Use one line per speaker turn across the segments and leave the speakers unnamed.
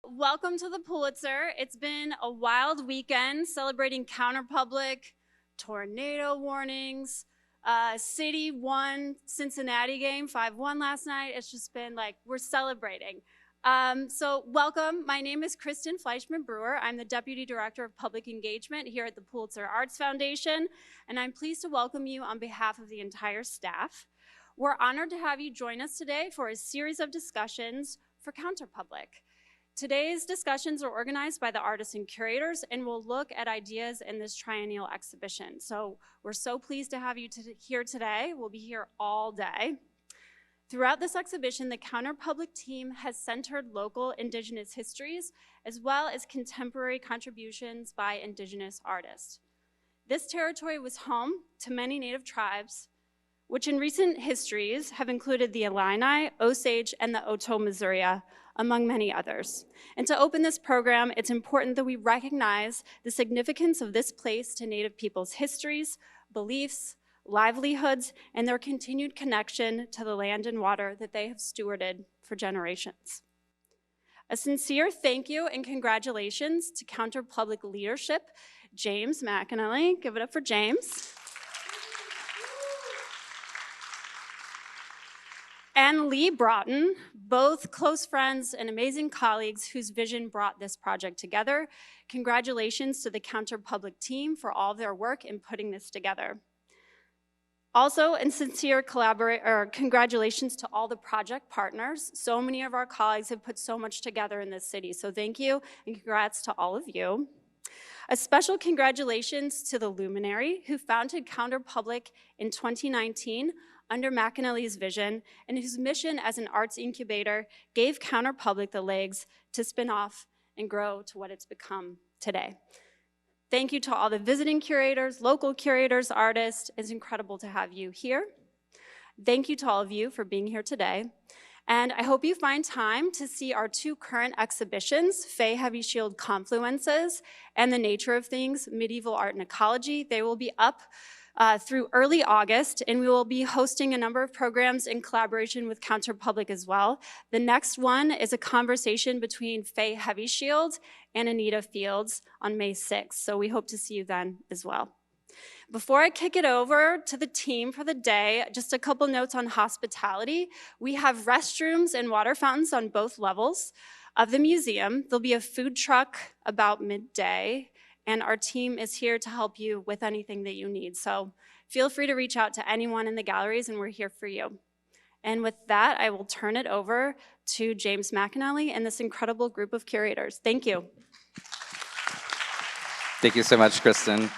Welcome to the Pulitzer. It's been a wild weekend celebrating Counterpublic, tornado warnings, City won Cincinnati game, 5-1 last night. It's just been like, we're celebrating. So welcome, my name is Kristen Fleischman-Brewer. I'm the Deputy Director of Public Engagement here at the Pulitzer Arts Foundation, and I'm pleased to welcome you on behalf of the entire staff. We're honored to have you join us today for a series of discussions for Counterpublic. Today's discussions are organized by the artists and curators and will look at ideas in this triennial exhibition. So we're so pleased to have you here today. We'll be here all day. Throughout this exhibition, the Counterpublic team has centered local Indigenous histories as well as contemporary contributions by Indigenous artists. This territory was home to many Native tribes, which in recent histories have included the Illini, Osage, and the Oto-Missouri, among many others. And to open this program, it's important that we recognize the significance of this place to Native people's histories, beliefs, livelihoods, and their continued connection to the land and water that they have stewarded for generations. A sincere thank you and congratulations to Counterpublic leadership, James McAnally. Give it up for James. And Lee Broughton, both close friends and amazing colleagues whose vision brought this project together. Congratulations to the Counterpublic team for all of their work in putting this together. Also, and sincere congratulations to all the project partners. So many of our colleagues have put so much together in this city, so thank you and congrats to all of you. A special congratulations to the Luminary who founded Counterpublic in 2019 under McAnally's vision, and whose mission as an arts incubator gave Counterpublic the legs to spin off and grow to what it's become today. Thank you to all the visiting curators, local curators, artists. It's incredible to have you here. Thank you to all of you for being here today. And I hope you find time to see our two current exhibitions, Fay Heavy Shield Confluences and The Nature of Things, Medieval Art and Ecology. They will be up through early August, and we will be hosting a number of programs in collaboration with Counterpublic as well. The next one is a conversation between Fay Heavy Shield and Anita Fields on May 6th, so we hope to see you then as well. Before I kick it over to the team for the day, just a couple notes on hospitality. We have restrooms and water fountains on both levels of the museum. There'll be a food truck about midday, and our team is here to help you with anything that you need. So feel free to reach out to anyone in the galleries, and we're here for you. And with that, I will turn it over to James McAnally and this incredible group of curators. Thank you.
Thank you so much, Kristen.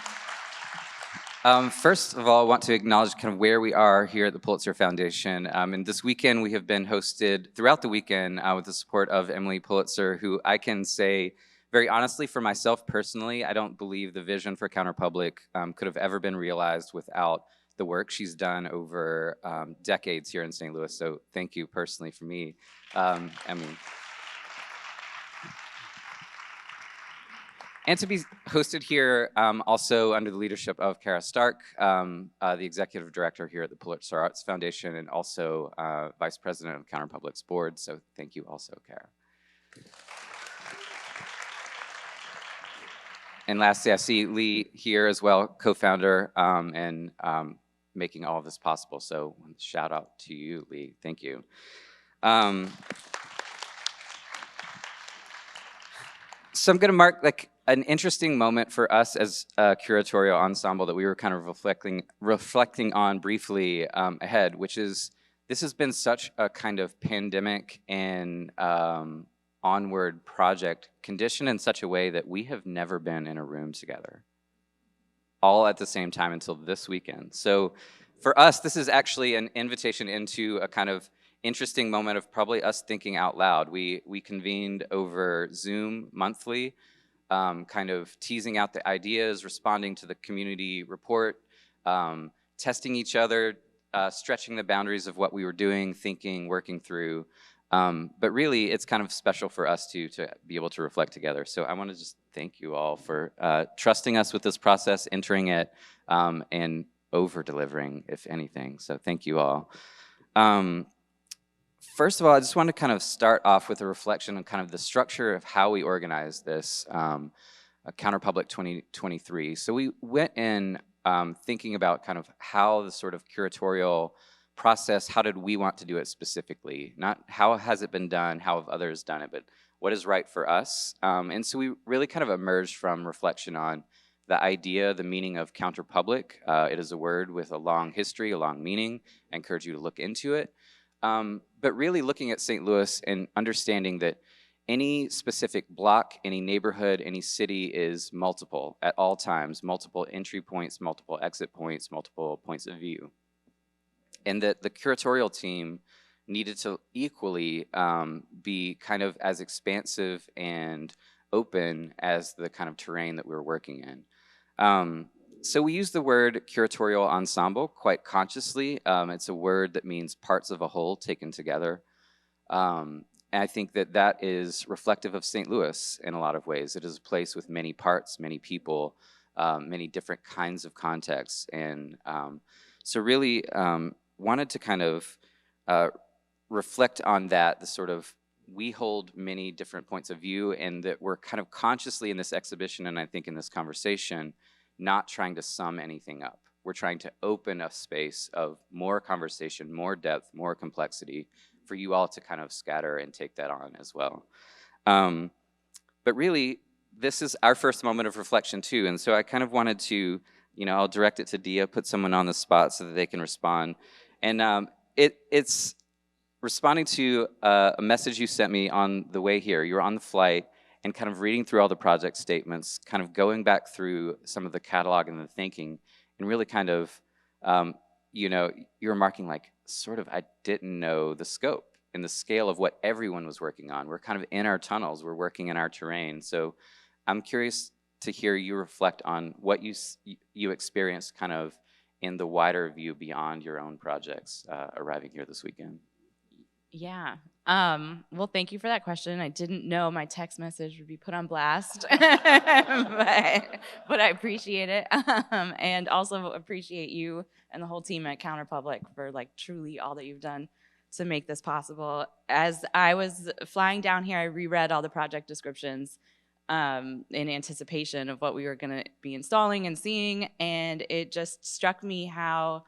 First of all, I want to acknowledge kind of where we are here at the Pulitzer Foundation. And this weekend, we have been hosted throughout the weekend with the support of Emily Pulitzer, who I can say, very honestly, for myself personally, I don't believe the vision for Counterpublic could have ever been realized without the work she's done over decades here in St. Louis. So thank you personally for me, Emily. And to be hosted here also under the leadership of Kara Stark, the Executive Director here at the Pulitzer Arts Foundation and also Vice President of Counterpublic's board. So thank you also, Kara. And lastly, I see Lee here as well, co-founder and making all of this possible. So shout out to you, Lee. Thank you. So I'm going to mark like an interesting moment for us as a curatorial ensemble that we were kind of reflecting on briefly ahead, which is this has been such a kind of pandemic and onward project conditioned in such a way that we have never been in a room together, all at the same time until this weekend. So for us, this is actually an invitation into a kind of interesting moment of probably us thinking out loud. We convened over Zoom monthly, kind of teasing out the ideas, responding to the community report, testing each other, stretching the boundaries of what we were doing, thinking, working through. But really, it's kind of special for us to be able to reflect together. So I want to just thank you all for trusting us with this process, entering it, and over-delivering, if anything. So thank you all. first of all, I just want to kind of start off with a reflection on kind of the structure of how we organized this Counterpublic 2023. So we went in thinking about kind of how the sort of curatorial process, how did we want to do it specifically? Not how has it been done, how have others done it, but what is right for us? And so we really kind of emerged from reflection on the idea, the meaning of counterpublic. It is a word with a long history, a long meaning. I encourage you to look into it. But really looking at St. Louis and understanding that any specific block, any neighborhood, any city is multiple at all times, multiple entry points, multiple exit points, multiple points of view. And that the curatorial team needed to equally be kind of as expansive and open as the kind of terrain that we were working in. So we use the word curatorial ensemble quite consciously. It's a word that means parts of a whole taken together. And I think that that is reflective of St. Louis in a lot of ways. It is a place with many parts, many people, many different kinds of contexts. And so really wanted to kind of reflect on that, the sort of, we hold many different points of view, and that we're kind of consciously in this exhibition, and I think in this conversation, not trying to sum anything up. We're trying to open a space of more conversation, more depth, more complexity for you all to kind of scatter and take that on as well. But really, this is our first moment of reflection too, and so I kind of wanted to, I'll direct it to Diya, put someone on the spot so that they can respond. And it's responding to a message you sent me on the way here. You were on the flight and kind of reading through all the project statements, kind of going back through some of the catalog and the thinking, and really kind of, you were marking like, sort of, I didn't know the scope and the scale of what everyone was working on. We're kind of in our tunnels, we're working in our terrain. So I'm curious to hear you reflect on what you experienced kind of in the wider view beyond your own projects arriving here this weekend.
Yeah. Well, thank you for that question. I didn't know my text message would be put on blast, but I appreciate it. And also appreciate you and the whole team at Counterpublic for like truly all that you've done to make this possible. As I was flying down here, I reread all the project descriptions in anticipation of what we were going to be installing and seeing, and it just struck me how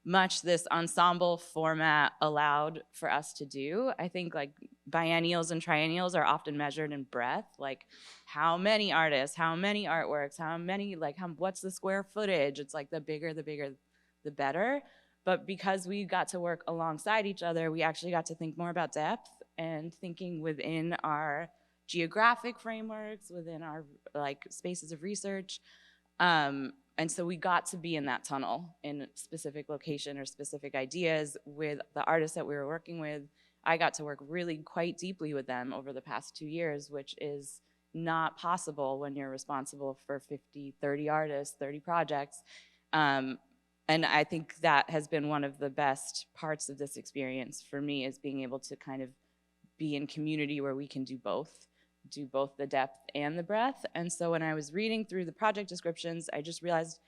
much this ensemble format allowed for us to do. I think like biennials and triennials are often measured in breadth, like how many artists, how many artworks, how many, what's the square footage? It's like the bigger, the better. But because we got to work alongside each other, we actually got to think more about depth and thinking within our geographic frameworks, within our like spaces of research. And so we got to be in that tunnel in a specific location or specific ideas with the artists that we were working with. I got to work really quite deeply with them over the past 2 years, which is not possible when you're responsible for 50, 30 artists, 30 projects. And I think that has been one of the best parts of this experience for me, is being able to kind of be in community where we can do both the depth and the breadth. And so when I was reading through the project descriptions, I just realized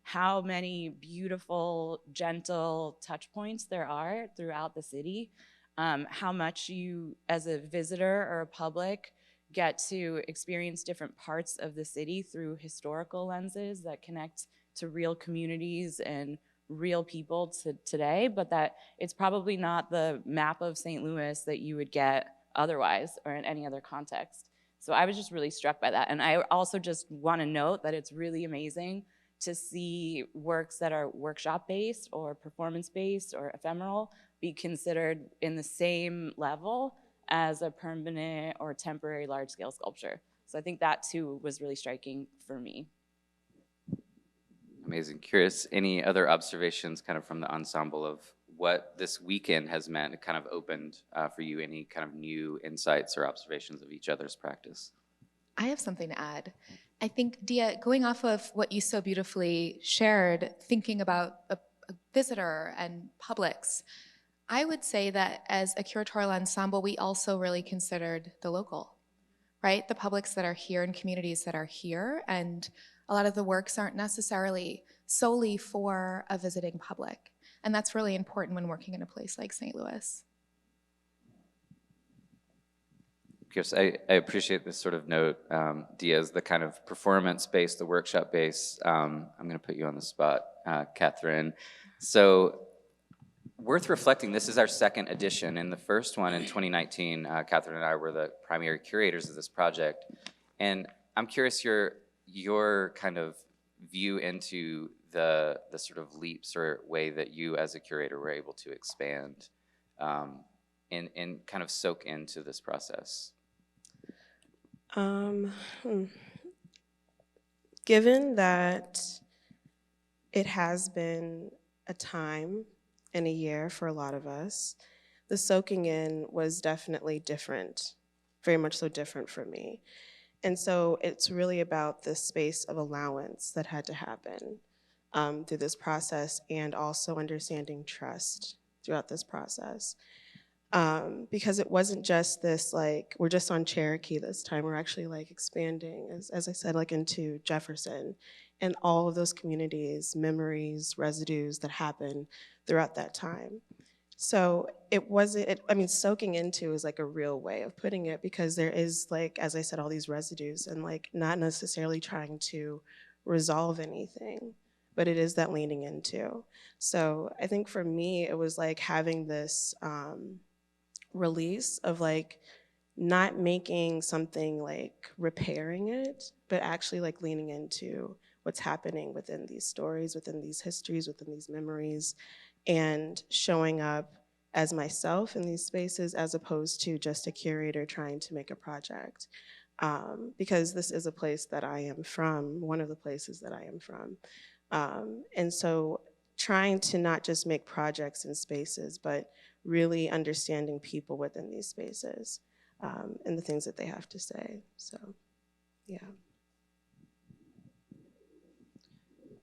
how many beautiful, gentle touch points there are throughout the city, how much you, as a visitor or a public, get to experience different parts of the city through historical lenses that connect to real communities and real people to today, but that it's probably not the map of St. Louis that you would get otherwise or in any other context. So I was just really struck by that. And I also just want to note that it's really amazing to see works that are workshop-based or performance-based or ephemeral be considered in the same level as a permanent or temporary large-scale sculpture. So I think that too was really striking for me.
Amazing. Curious, any other observations kind of from the ensemble of what this weekend has meant? It kind of opened for you any kind of new insights or observations of each other's practice?
I have something to add. I think, Diya, going off of what you so beautifully shared, thinking about a visitor and publics, I would say that as a curatorial ensemble, we also really considered the local, right? The publics that are here and communities that are here, and a lot of the works aren't necessarily solely for a visiting public. And that's really important when working in a place like St. Louis.
Because I appreciate this sort of note, Diya's the kind of performance-based, the workshop-based. I'm going to put you on the spot, Katherine. So worth reflecting, this is our second edition. In the first one in 2019, Katherine and I were the primary curators of this project. And I'm curious your kind of view into the sort of leaps or way that you as a curator were able to expand and kind of soak into this process.
Given that it has been a time and a year for a lot of us, the soaking in was definitely different, very much so different for me. And so it's really about this space of allowance that had to happen through this process, and also understanding trust throughout this process. Because it wasn't just this, like, we're just on Cherokee this time, we're actually like expanding, as I said, like into Jefferson and all of those communities, memories, residues that happen throughout that time. So it wasn't, I mean, soaking into is like a real way of putting it, because there is, like, as I said, all these residues, and like not necessarily trying to resolve anything, but it is that leaning into. So I think for me, it was like having this release of like not making something like repairing it, but actually like leaning into what's happening within these stories, within these histories, within these memories, and showing up as myself in these spaces, as opposed to just a curator trying to make a project. Because this is a place that I am from, one of the places that I am from. And so trying to not just make projects in spaces, but really understanding people within these spaces and the things that they have to say. So, yeah.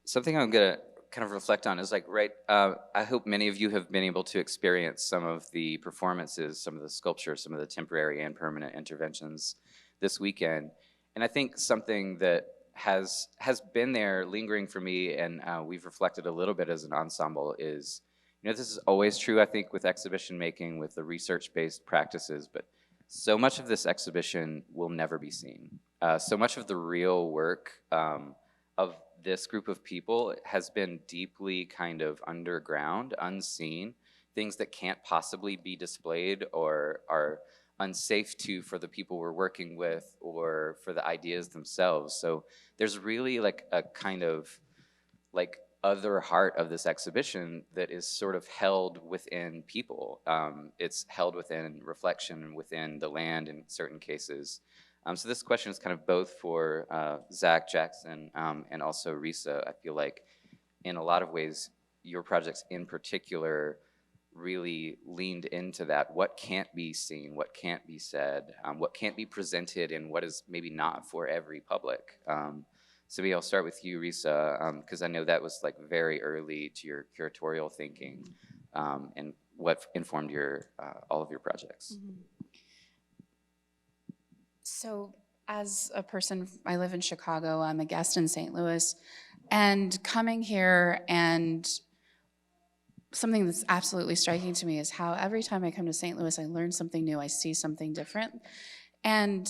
Something I'm going to kind of reflect on is like, I hope many of you have been able to experience some of the performances, some of the sculpture, some of the temporary and permanent interventions this weekend. And I think something that has been there lingering for me, and we've reflected a little bit as an ensemble, is, you know, this is always true, I think, with exhibition making, with the research-based practices, but so much of this exhibition will never be seen. So much of the real work of this group of people has been deeply kind of underground, unseen, things that can't possibly be displayed or are unsafe for the people we're working with or for the ideas themselves. So there's really like a kind of like other heart of this exhibition that is sort of held within people. It's held within reflection, within the land in certain cases. So this question is kind of both for Zach, Jackson, and also Risa. I feel like in a lot of ways, your projects in particular really leaned into that. What can't be seen, what can't be said, what can't be presented, and what is maybe not for every public. So maybe I'll start with you, Risa, because I know that was like very early to your curatorial thinking, and what informed your all of your projects.
Mm-hmm. So as a person, I live in Chicago, I'm a guest in St. Louis, and coming here, and something that's absolutely striking to me is how every time I come to St. Louis, I learn something new, I see something different. And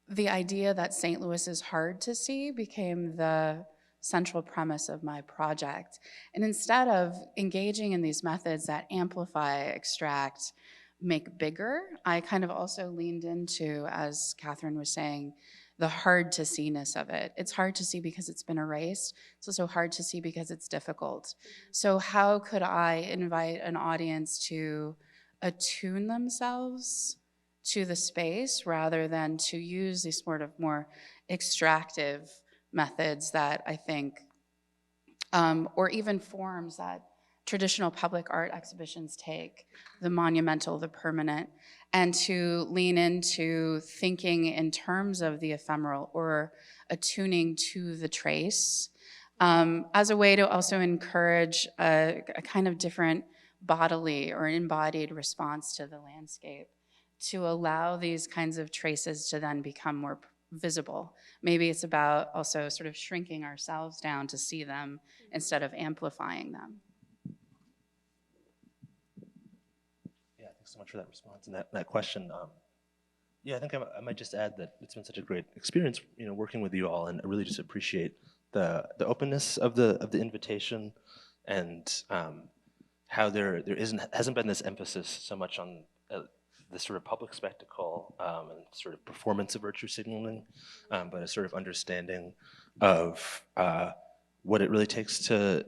the idea that St. Louis is hard to see became the central premise of my project. And instead of engaging in these methods that amplify, extract, make bigger, I kind of also leaned into, as Katherine was saying, the hard to see-ness of it. It's hard to see because it's been erased. It's also hard to see because it's difficult. So how could I invite an audience to attune themselves to the space rather than to use these sort of more extractive methods that I think, or even forms that traditional public art exhibitions take, the monumental, the permanent, and to lean into thinking in terms of the ephemeral or attuning to the trace, as a way to also encourage a kind of different bodily or embodied response to the landscape, to allow these kinds of traces to then become more visible. Maybe it's about also sort of shrinking ourselves down to see them instead of amplifying them.
Yeah, thanks so much for that response and that question. Yeah, I think I might just add that it's been such a great experience, working with you all, and I really just appreciate the openness of the invitation, and how there hasn't been this emphasis so much on this sort of public spectacle and sort of performance of virtue signaling, but a sort of understanding of what it really takes to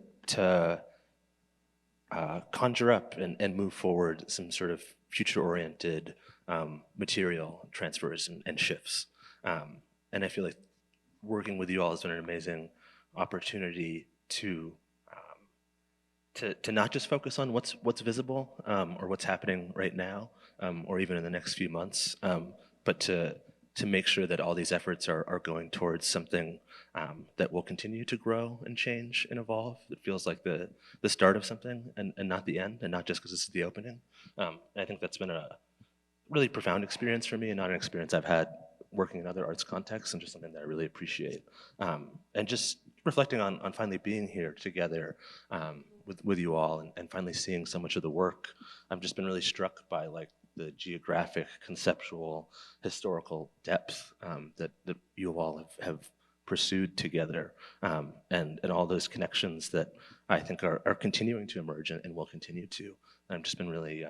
conjure up and move forward some sort of future-oriented material transfers and shifts. And I feel like working with you all has been an amazing opportunity to not just focus on what's visible or what's happening right now, or even in the next few months, but to make sure that all these efforts are going towards something that will continue to grow and change and evolve. It feels like the start of something and not the end, and not just because this is the opening. And I think that's been a really profound experience for me, and not an experience I've had working in other arts contexts, and just something that I really appreciate. And just reflecting on finally being here together with you all, and finally seeing so much of the work. I've just been really struck by the geographic, conceptual, historical depth that you all have pursued together, and all those connections that I think are continuing to emerge and will continue to. And I've just been really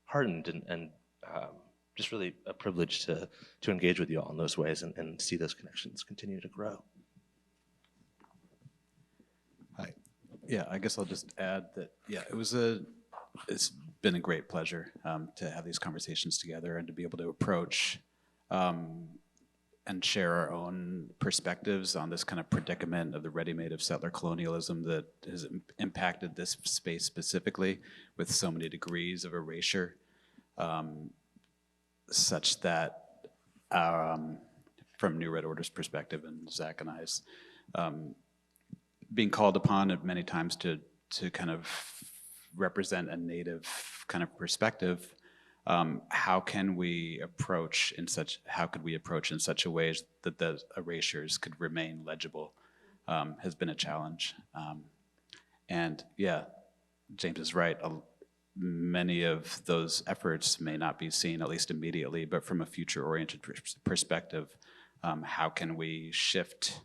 heartened and just really a privilege to engage with you all in those ways and see those connections continue to grow.
Hi. Yeah, I guess I'll just add that, yeah, it's been a great pleasure to have these conversations together and to be able to approach and share our own perspectives on this kind of predicament of the ready-made of settler colonialism that has impacted this space specifically with so many degrees of erasure, such that from New Red Order's perspective and Zach and I's, being called upon at many times to kind of represent a native kind of perspective, how could we approach in such a way that the erasures could remain legible, has been a challenge. And yeah, James is right. Many of those efforts may not be seen, at least immediately, but from a future-oriented perspective, how can we shift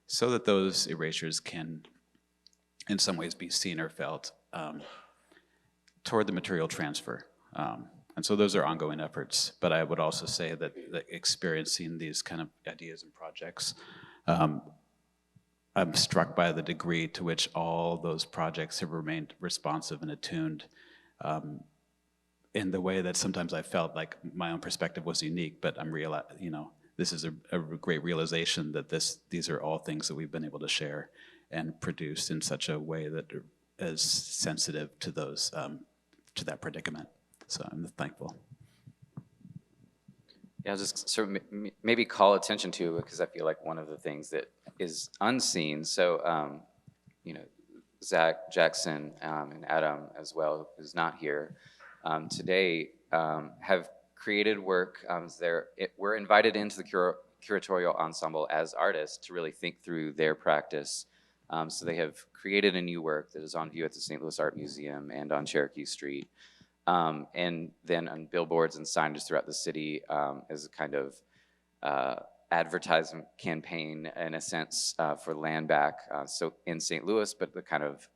so that those erasures can, in some ways, be seen or felt toward the material transfer. And so those are ongoing efforts, but I would also say that experiencing these kind of ideas and projects, I'm struck by the degree to which all those projects have remained responsive and attuned in the way that sometimes I felt like my own perspective was unique, but this is a great realization that these are all things that we've been able to share and produce in such a way that is sensitive to those, to that predicament. So I'm thankful.
Yeah, I'll just sort of maybe call attention to, because I feel like one of the things that is unseen. So, Zach, Jackson, and Adam as well, who's not here today, have created work. We're invited into the curatorial ensemble as artists to really think through their practice. So they have created a new work that is on view at the St. Louis Art Museum and on Cherokee Street. And then on billboards and signage throughout the city as a kind of advertisement campaign, in a sense, for land back, so in St. Louis, but the kind of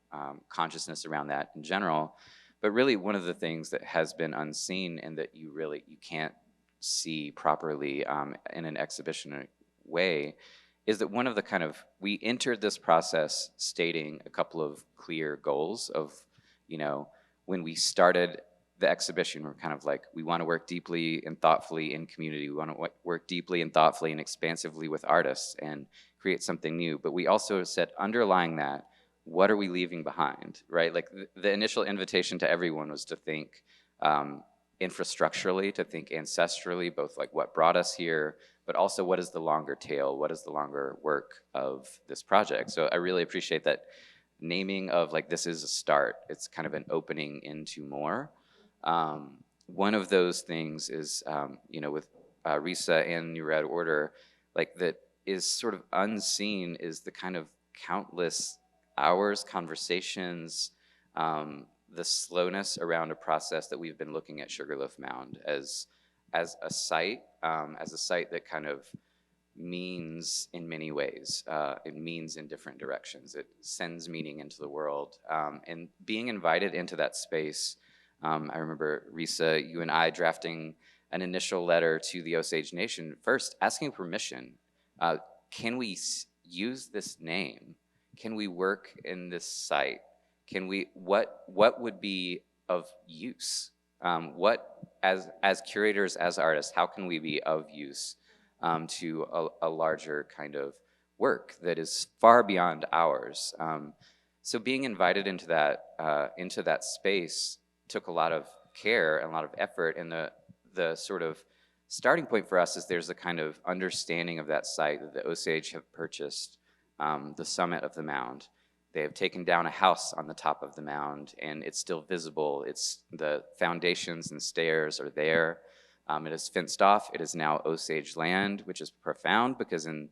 consciousness around that in general. But really, one of the things that has been unseen and that you can't see properly in an exhibition way is that one of the we entered this process stating a couple of clear goals of, when we started the exhibition, we're kind of like, we want to work deeply and thoughtfully in community. We want to work deeply and thoughtfully and expansively with artists and create something new. But we also said, underlying that, what are we leaving behind, right? Like the initial invitation to everyone was to think infrastructurally, to think ancestrally, both like what brought us here, but also what is the longer tail, what is the longer work of this project. So I really appreciate that naming of like, this is a start. It's kind of an opening into more. One of those things is, with Risa and New Red Order, like that is sort of unseen is the kind of countless hours, conversations, the slowness around a process that we've been looking at Sugarloaf Mound as as a site that kind of means in many ways. It means in different directions. It sends meaning into the world. And being invited into that space, I remember, Risa, you and I drafting an initial letter to the Osage Nation, first asking permission. Can we use this name? Can we work in this site? Can we, what would be of use? What, as curators, as artists, how can we be of use to a larger kind of work that is far beyond ours? So being invited into that space took a lot of care and a lot of effort, and the sort of starting point for us is there's a kind of understanding of that site that the Osage have purchased, the summit of the mound. They have taken down a house on the top of the mound, and it's still visible. The foundations and stairs are there. It is fenced off. It is now Osage land, which is profound because in,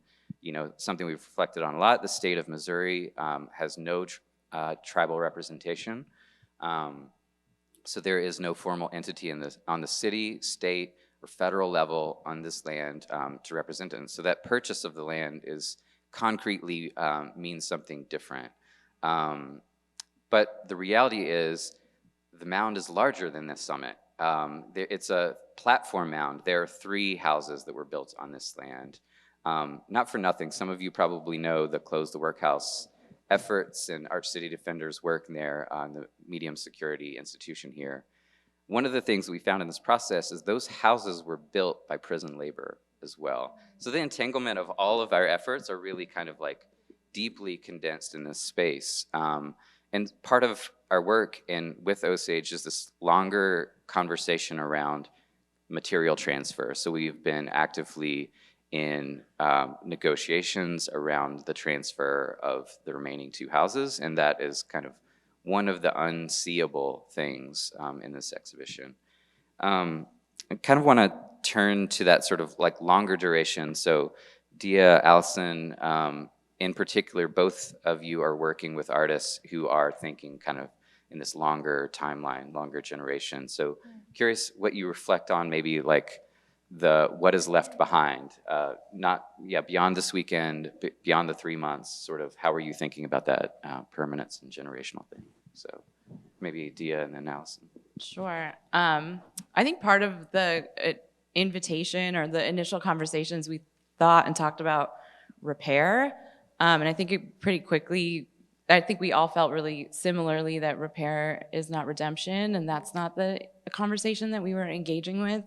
something we've reflected on a lot, the state of Missouri has no tribal representation. So there is no formal entity on the city, state, or federal level on this land to represent it. And so that purchase of the land is concretely means something different. But the reality is the mound is larger than the summit. It's a platform mound. There are 3 houses that were built on this land. Not for nothing, some of you probably know the Close the Workhouse efforts and Arch City Defenders work there on the medium security institution here. One of the things we found in this process is those houses were built by prison labor as well. So the entanglement of all of our efforts are really kind of like deeply condensed in this space. And part of our work with Osage is this longer conversation around material transfer. So we've been actively in negotiations around the transfer of the remaining 2 houses, and that is kind of one of the unseeable things in this exhibition. I kind of want to turn to that sort of like longer duration. So Diya, Allison, in particular, both of you are working with artists who are thinking kind of in this longer timeline, longer generation. So curious what you reflect on, maybe like what is left behind, beyond this weekend, beyond the 3 months, sort of how are you thinking about that permanence and generational thing? So maybe Diya and then Allison.
Sure. I think part of the invitation or the initial conversations, we thought and talked about repair. And I think I think we all felt really similarly that repair is not redemption, and that's not the conversation that we were engaging with.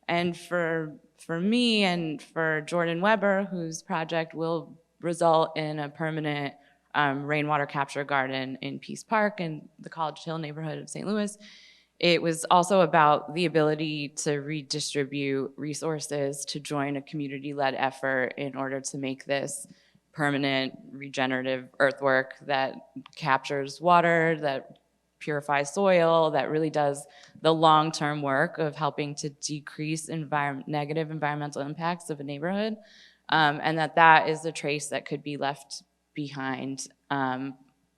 And for me and for Jordan Weber, whose project will result in a permanent rainwater capture garden in Peace Park in the College Hill neighborhood of St. Louis, it was also about the ability to redistribute resources to join a community-led effort in order to make this permanent regenerative earthwork that captures water, that purifies soil, that really does the long-term work of helping to decrease negative environmental impacts of a neighborhood, and that is a trace that could be left behind. And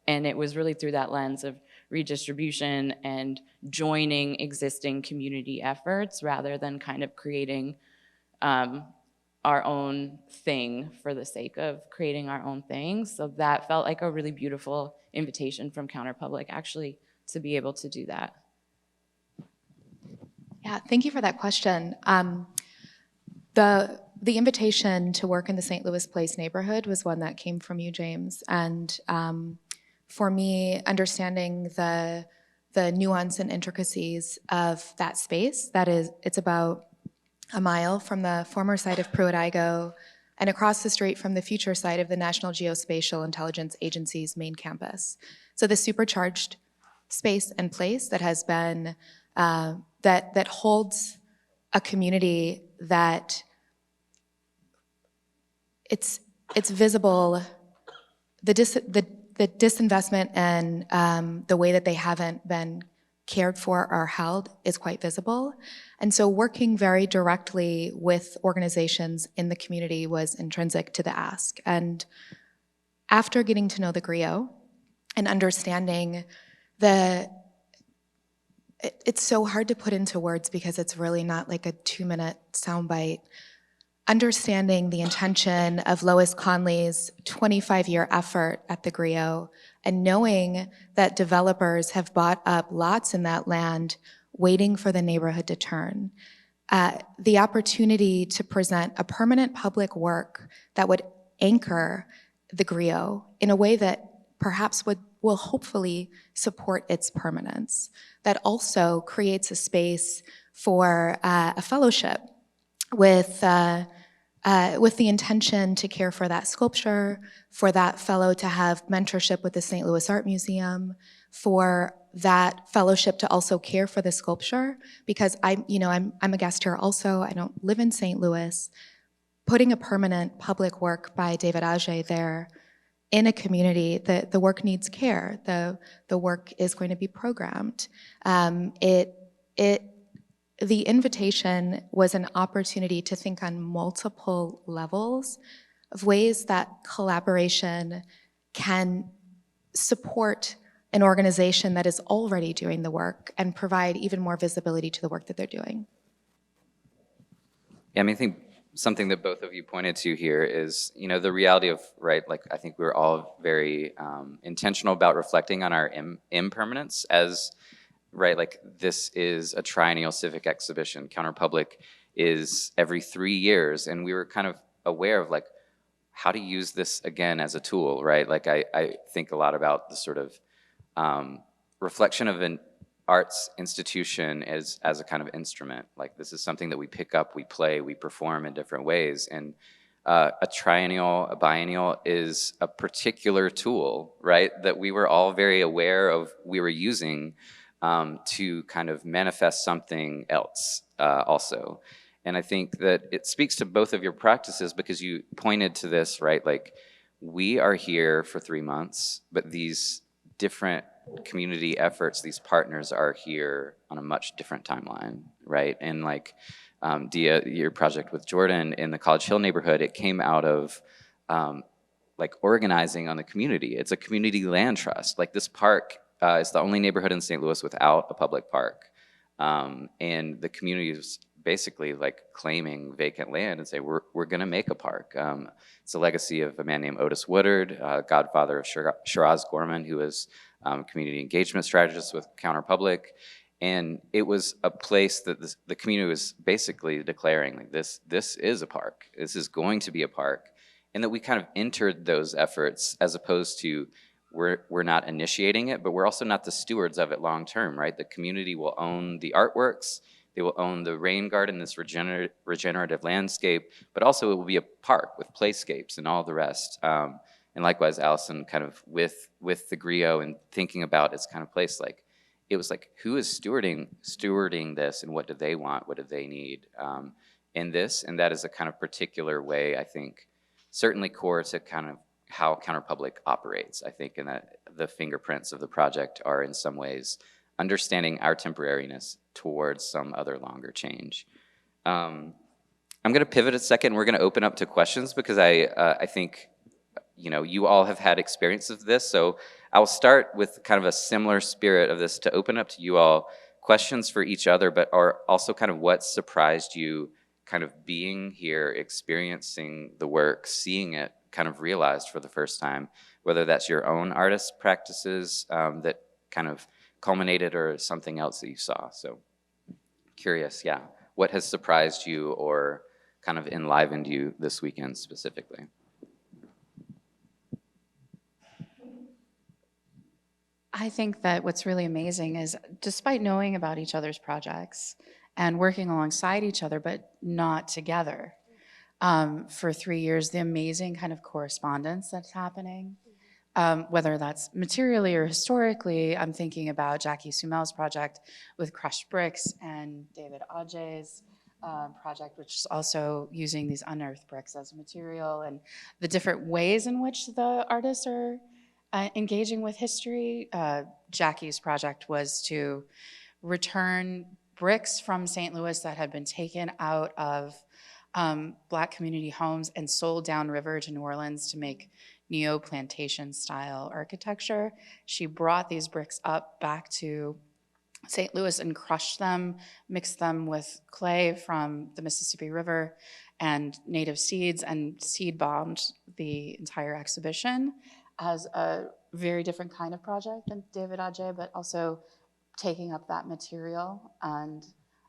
it was really through that lens of redistribution and joining existing community efforts rather than kind of creating our own thing for the sake of creating our own thing. So that felt like a really beautiful invitation from Counterpublic, actually, to be able to do that.
Yeah, thank you for that question. The invitation to work in the St. Louis Place neighborhood was one that came from you, James. And for me, understanding the nuance and intricacies of that space, it's about a mile from the former site of Pruitt-Igoe and across the street from the future site of the National Geospatial Intelligence Agency's main campus. So the supercharged space and place that has been, that holds a community that it's visible, the disinvestment and the way that they haven't been cared for or held is quite visible. And so working very directly with organizations in the community was intrinsic to the ask. And after getting to know the griot and understanding it's so hard to put into words because it's really not like a 2-minute soundbite. Understanding the intention of Lois Conley's 25-year effort at the Griot, and knowing that developers have bought up lots in that land waiting for the neighborhood to turn. The opportunity to present a permanent public work that would anchor the Griot in a way that perhaps will hopefully support its permanence, that also creates a space for a fellowship with the intention to care for that sculpture, for that fellow to have mentorship with the St. Louis Art Museum, for that fellowship to also care for the sculpture, because I'm a guest here also. I don't live in St. Louis. Putting a permanent public work by David Vij there in a community, the work needs care. The work is going to be programmed. The invitation was an opportunity to think on multiple levels of ways that collaboration can support an organization that is already doing the work and provide even more visibility to the work that they're doing.
Yeah, I mean, I think something that both of you pointed to here is, the reality of, right, like I think we're all very intentional about reflecting on our impermanence as, right, like this is a triennial civic exhibition. Counterpublic is every 3 years, and we were kind of aware of like how to use this again as a tool, right? Like I think a lot about the sort of reflection of an arts institution as a kind of instrument. Like this is something that we pick up, we play, we perform in different ways. And a triennial, a biennial is a particular tool, right? That we were all very aware of, we were using to kind of manifest something else also. And I think that it speaks to both of your practices because you pointed to this, right? Like we are here for 3 months, but these different community efforts, these partners are here on a much different timeline, right? And like Diya, your project with Jordan in the College Hill neighborhood, it came out of like organizing on the community. It's a community land trust. Like this park is the only neighborhood in St. Louis without a public park. And the community is basically like claiming vacant land and say, we're gonna make a park. It's a legacy of a man named Otis Woodard, godfather of Shiraz Gorman, who was community engagement strategist with Counterpublic. And it was a place that the community was basically declaring like this is a park. This is going to be a park. And that we kind of entered those efforts as opposed to we're not initiating it, but we're also not the stewards of it long term, right? The community will own the artworks, they will own the rain garden, this regenerative landscape, but also it will be a park with playscapes and all the rest. And likewise, Allison, kind of with the Griot and thinking about its kind of place, like it was like, who is stewarding this, and what do they want? What do they need in this? And that is a kind of particular way, I think, certainly core to kind of how Counterpublic operates, I think, and that the fingerprints of the project are in some ways understanding our temporariness towards some other longer change. I'm gonna pivot a second. We're gonna open up to questions because I think, you all have had experience of this. So I'll start with kind of a similar spirit of this to open up to you all questions for each other, but are also kind of what surprised you kind of being here, experiencing the work, seeing it kind of realized for the first time, whether that's your own artist practices that kind of culminated or something else that you saw. So curious, yeah. What has surprised you or kind of enlivened you this weekend specifically?
I think that what's really amazing is despite knowing about each other's projects and working alongside each other, but not together for 3 years, the amazing kind of correspondence that's happening, whether that's materially or historically. I'm thinking about Jackie Sumel's project with crushed bricks and David Vij's project, which is also using these unearthed bricks as material, and the different ways in which the artists are engaging with history. Jackie's project was to return bricks from St. Louis that had been taken out of Black community homes and sold downriver to New Orleans to make neo-plantation style architecture. She brought these bricks up back to St. Louis and crushed them, mixed them with clay from the Mississippi River and native seeds, and seed bombed the entire exhibition as a very different kind of project than Diya Vij, but also taking up that material, and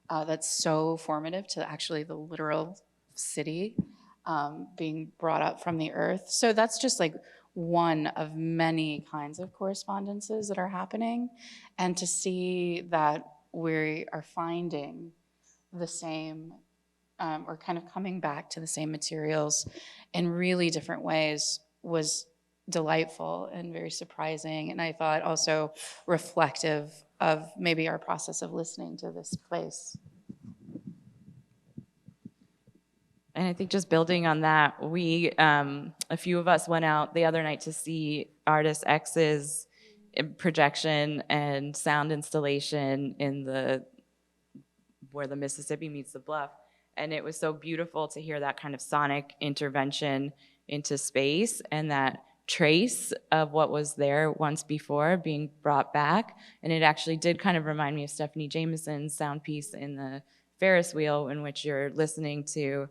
that's so formative to actually the literal city being brought up from the earth. So that's just like one of many kinds of correspondences that are happening. And to see that we are finding the same, or kind of coming back to the same materials in really different ways was delightful and very surprising. And I thought also reflective of maybe our process of listening to this place.
And I think just building on that, we, a few of us went out the other night to see Artist X's projection and sound installation in where the Mississippi meets the bluff. And it was so beautiful to hear that kind of sonic intervention into space and that trace of what was there once before being brought back. And it actually did kind of remind me of Stephanie Jameson's sound piece in the Ferris wheel, in which you're listening to,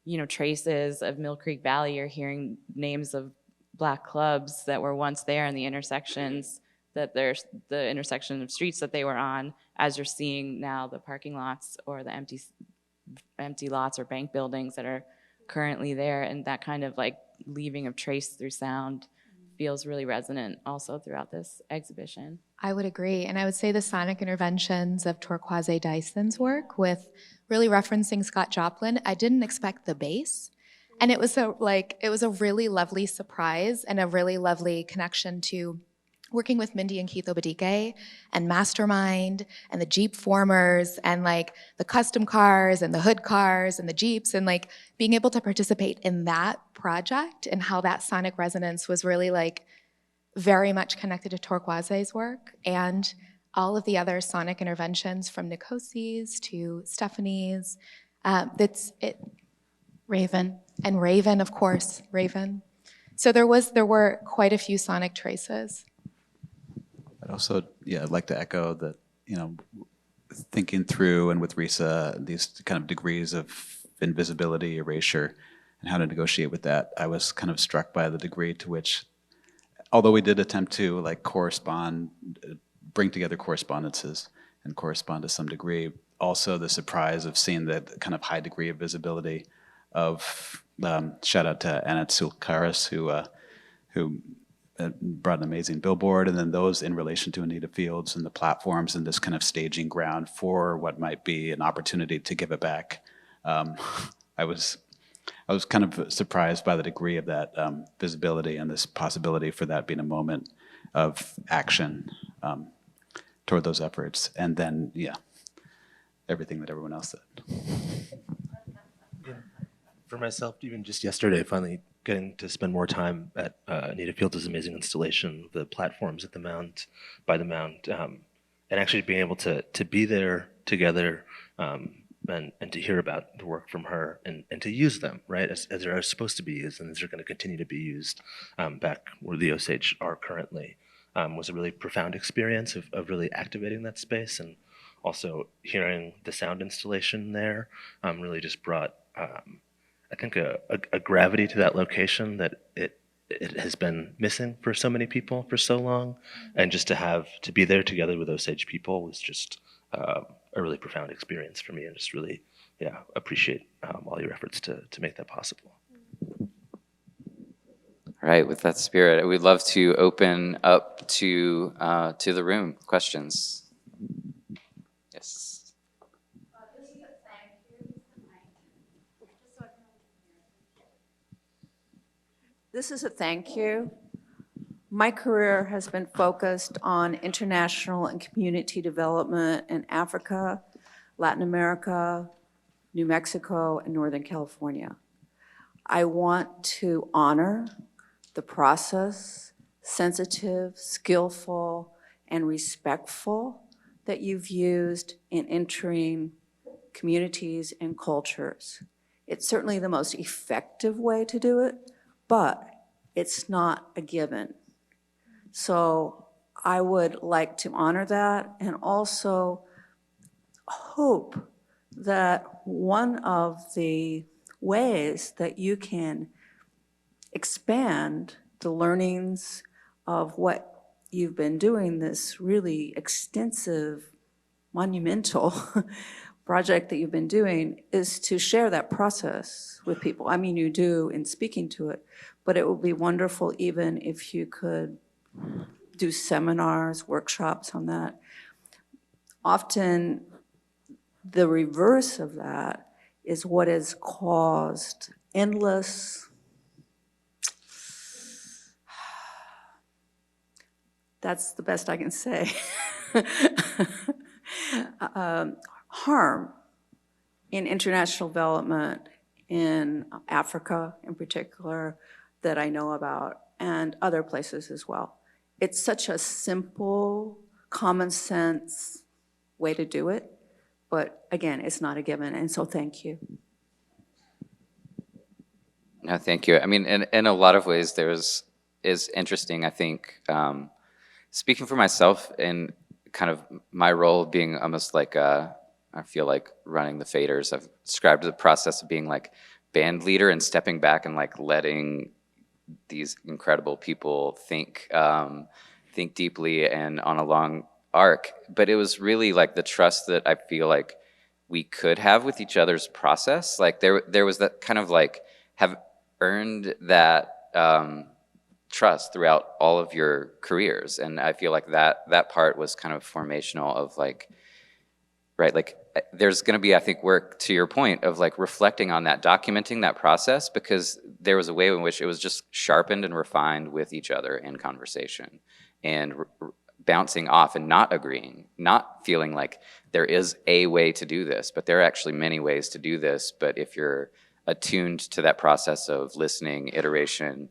you know, traces of Mill Creek Valley. You're hearing names of Black clubs that were once there in the intersections, that there's the intersection of streets that they were on, as you're seeing now the parking lots or the empty lots or bank buildings that are currently there. And that kind of like leaving of trace through sound feels really resonant also throughout this exhibition.
I would agree. And I would say the sonic interventions of Torquaze Dyson's work with really referencing Scott Joplin, I didn't expect the bass. And it was a really lovely surprise and a really lovely connection to working with Mindy and Keith Obadike and Mastermind and the Jeep formers and like the custom cars and the hood cars and the Jeeps, and like being able to participate in that project and how that sonic resonance was really like very much connected to Torquaze's work and all of the other sonic interventions from Nicosi's to Stephanie's.
Raven.
And Raven, of course, Raven. So there were quite a few sonic traces.
I'd also, I'd like to echo that, you know, thinking through and with Risa, these kind of degrees of invisibility, erasure, and how to negotiate with that. I was kind of struck by the degree to which, although we did attempt to like correspond, bring together correspondences and correspond to some degree, also the surprise of seeing that kind of high degree of visibility of, shout out to Anna Tsulkaris, who brought an amazing billboard, and then those in relation to Anita Fields and the platforms and this kind of staging ground for what might be an opportunity to give it back. I was kind of surprised by the degree of that visibility and this possibility for that being a moment of action toward those efforts. And then, everything that everyone else said.
For myself, even just yesterday, finally getting to spend more time at Anita Fields' amazing installation, the platforms at the Mound, by the Mound, and actually being able to be there together and to hear about the work from her and to use them, right, as they're supposed to be used and as they're going to continue to be used back where the Osage are currently, was a really profound experience of really activating that space. And also hearing the sound installation there really just brought I think a gravity to that location that it has been missing for so many people for so long, and just to be there together with Osage people was just a really profound experience for me, and just really appreciate all your efforts to make that possible.
All right, with that spirit, we'd love to open up to the room. Questions? Yes.
This is a thank you. My career has been focused on international and community development in Africa, Latin America, New Mexico, and Northern California. I want to honor the process, sensitive, skillful, and respectful that you've used in entering communities and cultures. It's certainly the most effective way to do it, but it's not a given. So I would like to honor that and also hope that one of the ways that you can expand the learnings of what you've been doing, this really extensive, monumental project that you've been doing, is to share that process with people. I mean, you do in speaking to it, but it would be wonderful even if you could do seminars, workshops on that. Often the reverse of that is what has caused endless that's the best I can say, harm in international development in Africa in particular that I know about, and other places as well. It's such a simple, common sense way to do it, but again, it's not a given, and so thank you.
No, thank you. I mean, in a lot of ways, is interesting. I think speaking for myself in kind of my role being almost like I feel like running the faders. I've described the process of being like band leader and stepping back and like letting these incredible people think deeply and on a long arc. But it was really like the trust that I feel like we could have with each other's process. Like there was that kind of like have earned that trust throughout all of your careers, and I feel like that part was kind of formational of like, right, like there's going to be, I think, work to your point of like reflecting on that, documenting that process, because there was a way in which it was just sharpened and refined with each other in conversation and bouncing off and not agreeing, not feeling like there is a way to do this, but there are actually many ways to do this. But if you're attuned to that process of listening, iteration,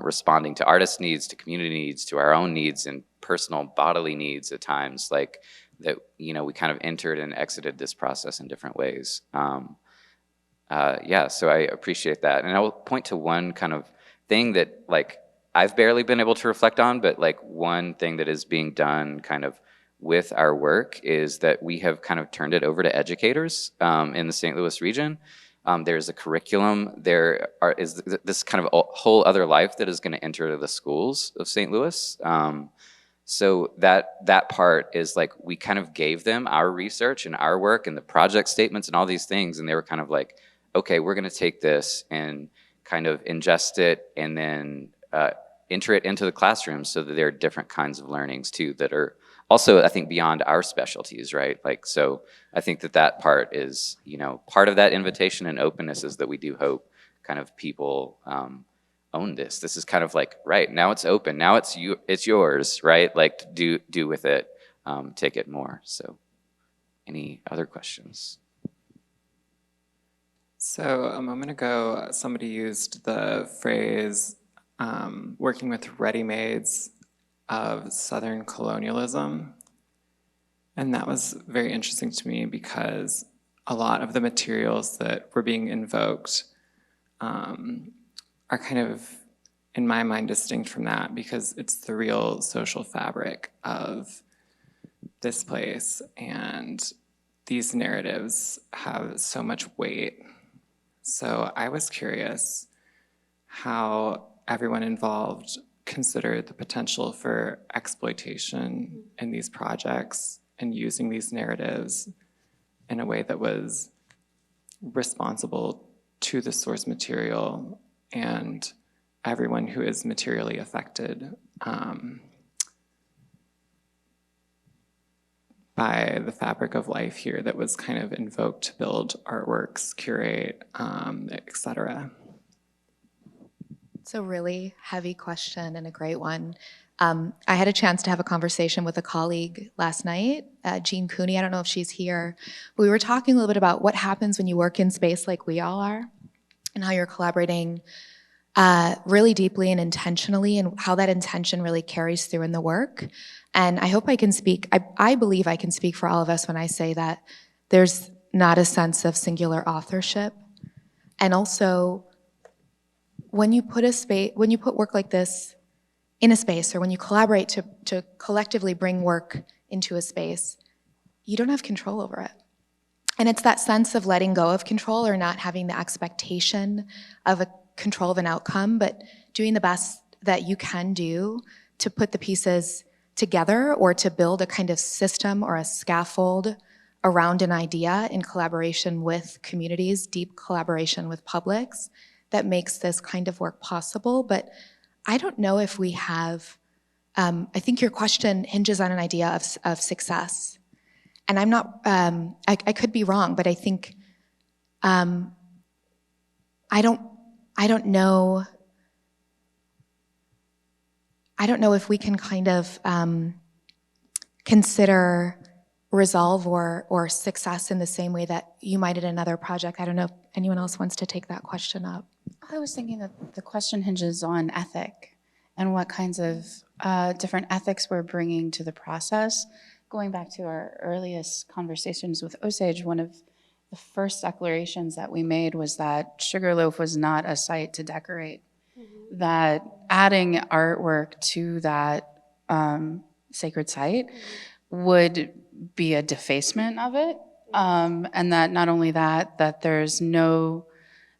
responding to artist needs, to community needs, to our own needs and personal bodily needs at times, like that, you know, we kind of entered and exited this process in different ways. Yeah, so I appreciate that. And I will point to one kind of thing that like I've barely been able to reflect on, but like one thing that is being done kind of with our work is that we have kind of turned it over to educators in the St. Louis region. There's a curriculum. There is this kind of a whole other life that is going to enter the schools of St. Louis. So that part is like we kind of gave them our research and our work and the project statements and all these things, and they were kind of like, okay, we're going to take this and kind of ingest it and then enter it into the classroom so that there are different kinds of learnings too that are also, I think, beyond our specialties, right? Like, so I think that part is, you know, part of that invitation and openness is that we do hope kind of people own this. This is kind of like, right, now it's open, now it's yours, right? Like, do with it, take it more. So any other questions?
So a moment ago, somebody used the phrase working with ready-mades of Southern colonialism. And that was very interesting to me because a lot of the materials that were being invoked are kind of, in my mind, distinct from that because it's the real social fabric of this place. And these narratives have so much weight. So I was curious how everyone involved considered the potential for exploitation in these projects and using these narratives in a way that was responsible to the source material and everyone who is materially affected by the fabric of life here that was kind of invoked to build artworks, curate, etc.
It's a really heavy question and a great one. I had a chance to have a conversation with a colleague last night, Jean Cooney. I don't know if she's here. But we were talking a little bit about what happens when you work in space like we all are and how you're collaborating really deeply and intentionally and how that intention really carries through in the work. And I hope I can speak, I believe I can speak for all of us when I say that there's not a sense of singular authorship. And also, when you put work like this in a space, or when you collaborate to collectively bring work into a space, you don't have control over it. And it's that sense of letting go of control, or not having the expectation of a control of an outcome, but doing the best that you can do to put the pieces together, or to build a kind of system or a scaffold around an idea in collaboration with communities, deep collaboration with publics, that makes this kind of work possible. But I don't know if we have, I think your question hinges on an idea of success. And I'm not, I could be wrong, but I think, I don't know if we can kind of consider resolve or success in the same way that you might in another project. I don't know if anyone else wants to take that question up.
I was thinking that the question hinges on ethic and what kinds of different ethics we're bringing to the process. Going back to our earliest conversations with Osage, one of the first declarations that we made was that Sugarloaf was not a site to decorate, that adding artwork to that sacred site would be a defacement of it, and that not only that there's no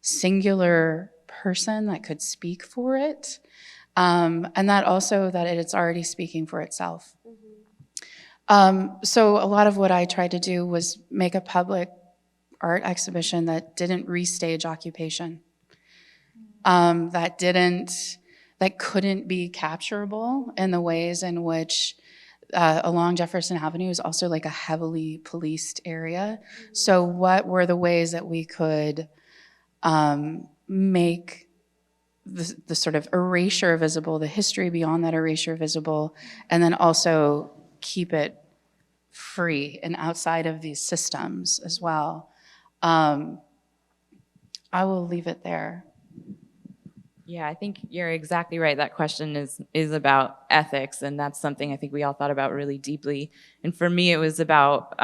singular person that could speak for it, and that also that it's already speaking for itself. So a lot of what I tried to do was make a public art exhibition that didn't restage occupation, that couldn't be capturable in the ways in which along Jefferson Avenue is also like a heavily policed area. So what were the ways that we could make the sort of erasure visible, the history beyond that erasure visible, and then also keep it free and outside of these systems as well? I will leave it there.
Yeah, I think you're exactly right. That question is about ethics, and that's something I think we all thought about really deeply. And for me, it was about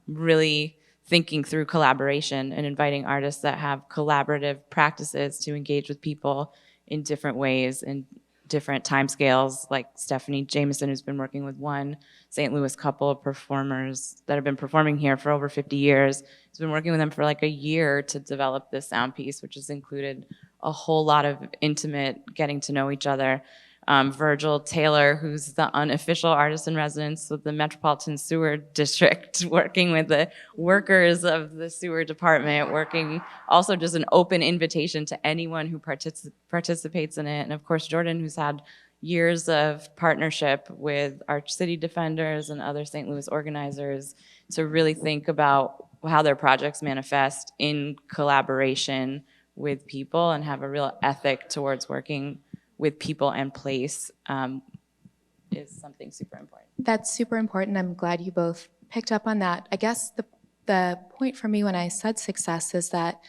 really thinking through collaboration and inviting artists that have collaborative practices to engage with people in different ways and different timescales, like Stephanie Jameson, who's been working with one St. Louis couple of performers that have been performing here for over 50 years. She's been working with them for like a year to develop this sound piece, which has included a whole lot of intimate getting to know each other. Virgil Taylor, who's the unofficial artist in residence with the Metropolitan Sewer District, working with the workers of the sewer department, working also just an open invitation to anyone who participates in it. And of course, Jordan, who's had years of partnership with our city defenders and other St. Louis organizers to really think about how their projects manifest in collaboration with people and have a real ethic towards working with people and place is something super important.
That's super important. I'm glad you both picked up on that. I guess the point for me when I said success is that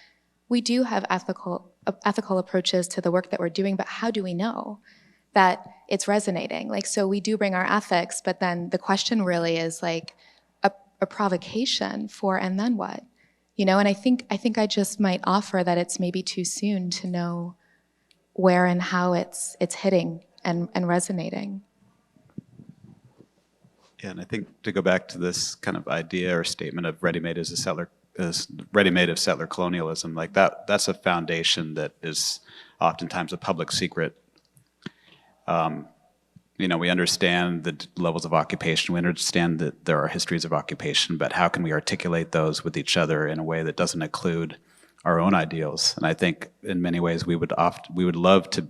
we do have ethical approaches to the work that we're doing, but how do we know that it's resonating? Like, so we do bring our ethics, but then the question really is like a provocation for, and then what? You know, and I think I just might offer that it's maybe too soon to know where and how it's hitting and resonating.
Yeah, and I think to go back to this kind of idea or statement of ready-made as ready-made of settler colonialism, like that's a foundation that is oftentimes a public secret. You know, we understand the levels of occupation, we understand that there are histories of occupation, but how can we articulate those with each other in a way that doesn't include our own ideals? And I think in many ways we would love to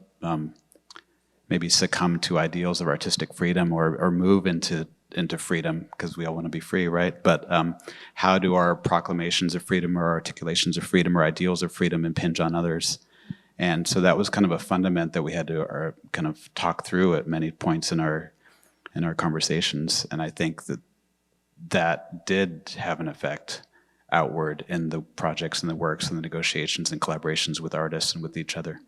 maybe succumb to ideals of artistic freedom or move into freedom, because we all want to be free, right? But how do our proclamations of freedom or articulations of freedom or ideals of freedom impinge on others? And so that was kind of a fundament that we had to kind of talk through at many points in our conversations. And I think that did have an effect outward in the projects and the works and the negotiations and collaborations with artists and with each other.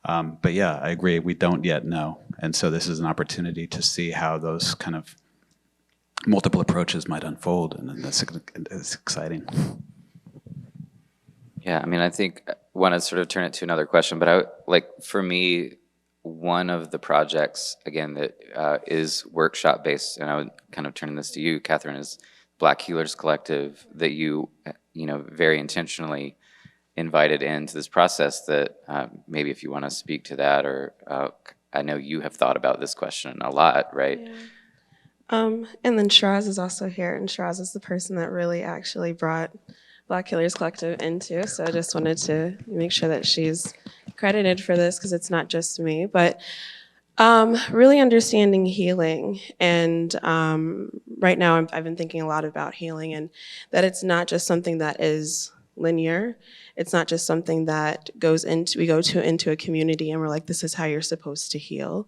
But yeah, I agree, we don't yet know. And so this is an opportunity to see how those kind of multiple approaches might unfold, and it's exciting. Yeah,
I mean, I think I want to sort of turn it to another question, but for me, one of the projects, again, that is workshop-based, and I would kind of turn this to you, Katherine, is Black Healers Collective, that you very intentionally invited into this process, that maybe if you want to speak to that, or I know you have thought about this question a lot, right?
Yeah. And then Shiraz is also here, and Shiraz is the person that really actually brought Black Healers Collective into, so I just wanted to make sure that she's credited for this, because it's not just me, but really understanding healing. And right now I've been thinking a lot about healing, and that it's not just something that is linear. It's not just something that we go into a community and we're like, this is how you're supposed to heal.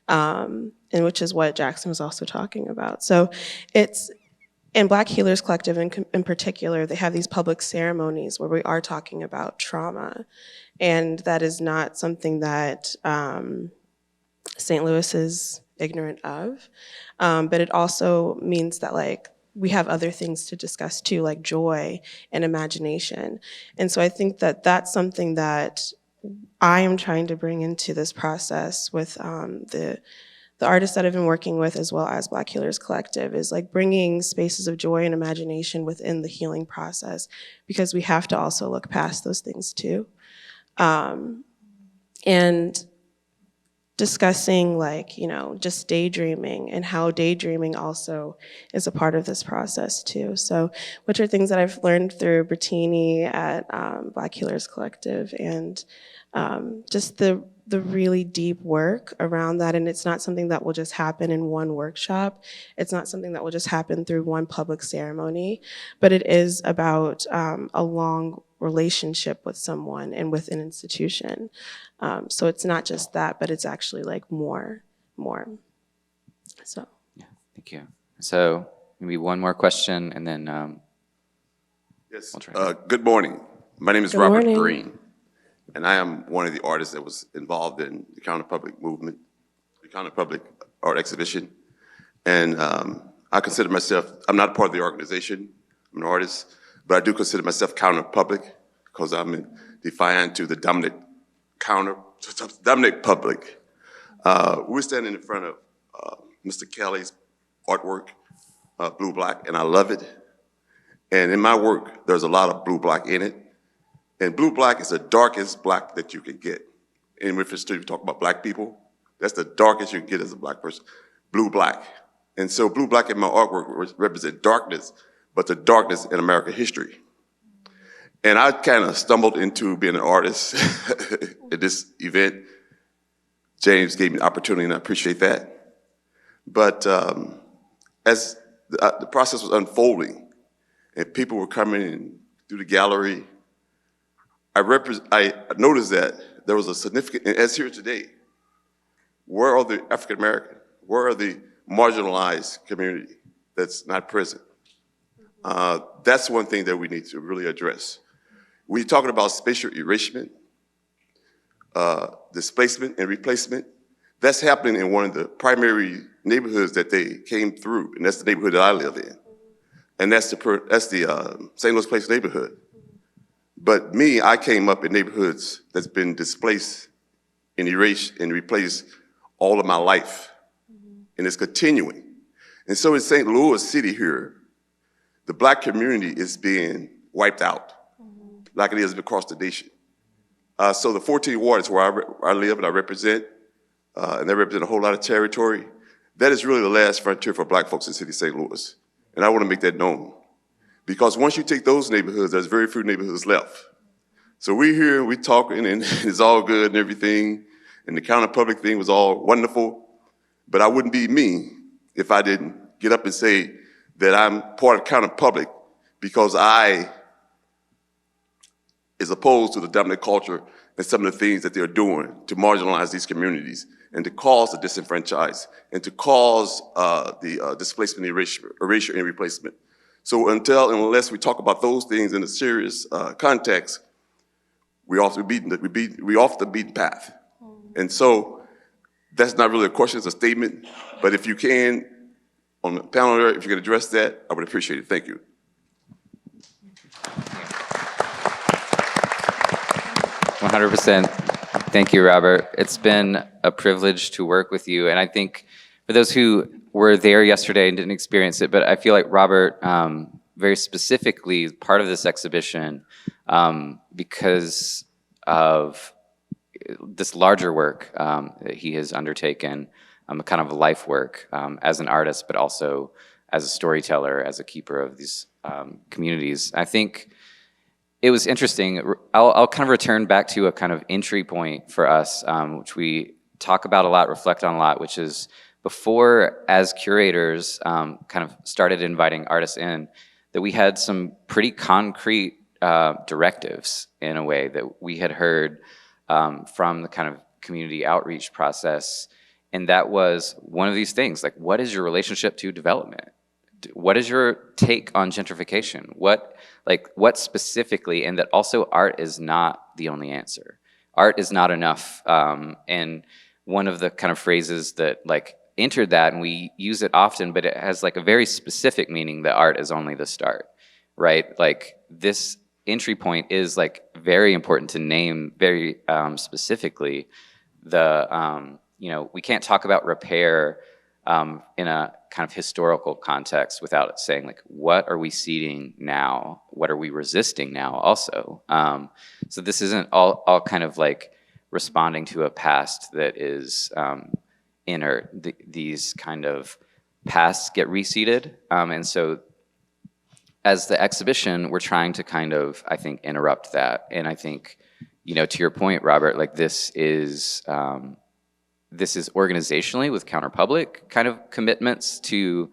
And which is what Jackson was also talking about. So it's, and Black Healers Collective in particular, they have these public ceremonies where we are talking about trauma. And that is not something that St. Louis is ignorant of. But it also means that, like, we have other things to discuss too, like joy and imagination. And so I think that that's something that I am trying to bring into this process with the artists that I've been working with, as well as Black Healers Collective, is like bringing spaces of joy and imagination within the healing process, because we have to also look past those things too. And discussing, like, just daydreaming, and how daydreaming also is a part of this process too. So which are things that I've learned through Bertini at Black Healers Collective, and just the really deep work around that. And it's not something that will just happen in one workshop. It's not something that will just happen through one public ceremony, but it is about a long relationship with someone and with an institution. So it's not just that, but it's actually like more. So.
Yeah, thank you. So maybe one more question, and then
yes.
we'll try.
Good morning. My name is
Good
Robert
morning.
Green, and I am one of the artists that was involved in the Counterpublic movement, the Counterpublic art exhibition. And I consider myself, I'm not a part of the organization, I'm an artist, but I do consider myself Counterpublic, because I'm defiant to the dominant public. We're standing in front of Mr. Kelly's artwork, Blue Black, and I love it. And in my work, there's a lot of blue black in it. And blue black is the darkest black that you can get. And if you talk about black people, that's the darkest you can get as a black person, blue black. And so blue black in my artwork represent darkness, but the darkness in American history. And I kind of stumbled into being an artist at this event. James gave me the opportunity, and I appreciate that. But as the process was unfolding, and people were coming in through the gallery, I noticed that there was a significant, and as here today, where are the African American? Where are the marginalized community that's not present? That's one thing that we need to really address. We're talking about spatial erasure, displacement and replacement. That's happening in one of the primary neighborhoods that they came through, and that's the neighborhood that I live in. And that's the St. Louis Place neighborhood. But me, I came up in neighborhoods that's been displaced and erased and replaced all of my life. And it's continuing. And so in St. Louis City here, the black community is being wiped out, like it is across the nation. So the 14 wards where I live and I represent, and they represent a whole lot of territory, that is really the last frontier for black folks in the city of St. Louis. And I want to make that known. Because once you take those neighborhoods, there's very few neighborhoods left. So we're here, we're talking, and it's all good and everything, and the Counterpublic thing was all wonderful, but I wouldn't be me if I didn't get up and say that I'm part of Counterpublic because I, as opposed to the dominant culture and some of the things that they're doing to marginalize these communities and to cause the disenfranchised and to cause the displacement, erasure, and replacement. So unless we talk about those things in a serious context, we off the beaten path. And so that's not really a question, it's a statement. But if you can, on the panel there, if you can address that, I would appreciate it. Thank you.
100%. Thank you, Robert. It's been a privilege to work with you. And I think for those who were there yesterday and didn't experience it, but I feel like Robert, very specifically, part of this exhibition, because of this larger work that he has undertaken, a kind of life work as an artist, but also as a storyteller, as a keeper of these communities. I think it was interesting. I'll kind of return back to a kind of entry point for us, which we talk about a lot, reflect on a lot, which is before, as curators, kind of started inviting artists in, that we had some pretty concrete directives in a way that we had heard from the kind of community outreach process. And that was one of these things, like, what is your relationship to development? What is your take on gentrification? What specifically, and that also art is not the only answer. Art is not enough. And one of the kind of phrases that like entered that, and we use it often, but it has like a very specific meaning that art is only the start, right? Like this entry point is like very important to name very specifically. We can't talk about repair in a kind of historical context without saying like, what are we seeding now? What are we resisting now also? So this isn't all kind of like responding to a past that is inert. These kind of pasts get reseeded. And so as the exhibition, we're trying to kind of, I think, interrupt that. And I think, to your point, Robert, like this is organizationally with Counterpublic kind of commitments to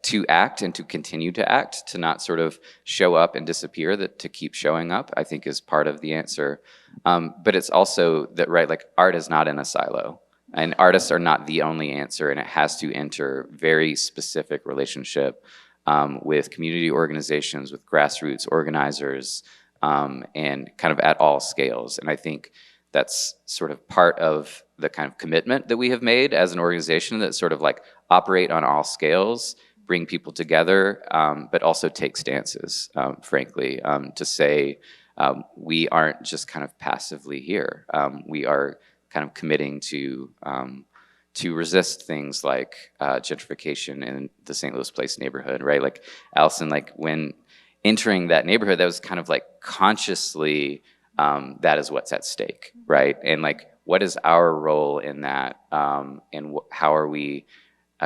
to act and to continue to act, to not sort of show up and disappear, that to keep showing up, I think is part of the answer. But it's also that, right, like art is not in a silo, and artists are not the only answer, and it has to enter very specific relationship with community organizations, with grassroots organizers, and kind of at all scales. And I think that's sort of part of the kind of commitment that we have made as an organization, that sort of like operate on all scales, bring people together, but also take stances, frankly, to say we aren't just kind of passively here. We are kind of committing to resist things like gentrification in the St. Louis Place neighborhood, right? Like Allison, like when entering that neighborhood, that was kind of like consciously, that is what's at stake, right? And like, what is our role in that? And how are we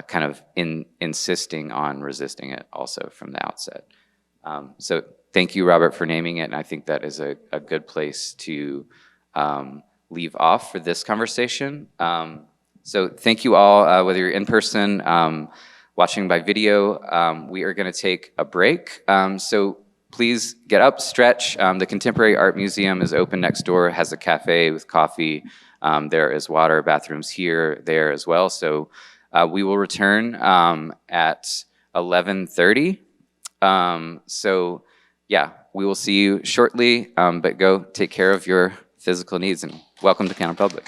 kind of insisting on resisting it also from the outset? So thank you, Robert, for naming it. And I think that is a good place to leave off for this conversation. So thank you all, whether you're in person, watching by video. We are gonna take a break. So please get up, stretch. The Contemporary Art Museum is open next door, has a cafe with coffee. There is water, bathrooms here, there as well. So we will return at 11:30. So yeah, we will see you shortly, but go take care of your physical needs, and welcome to Counterpublic.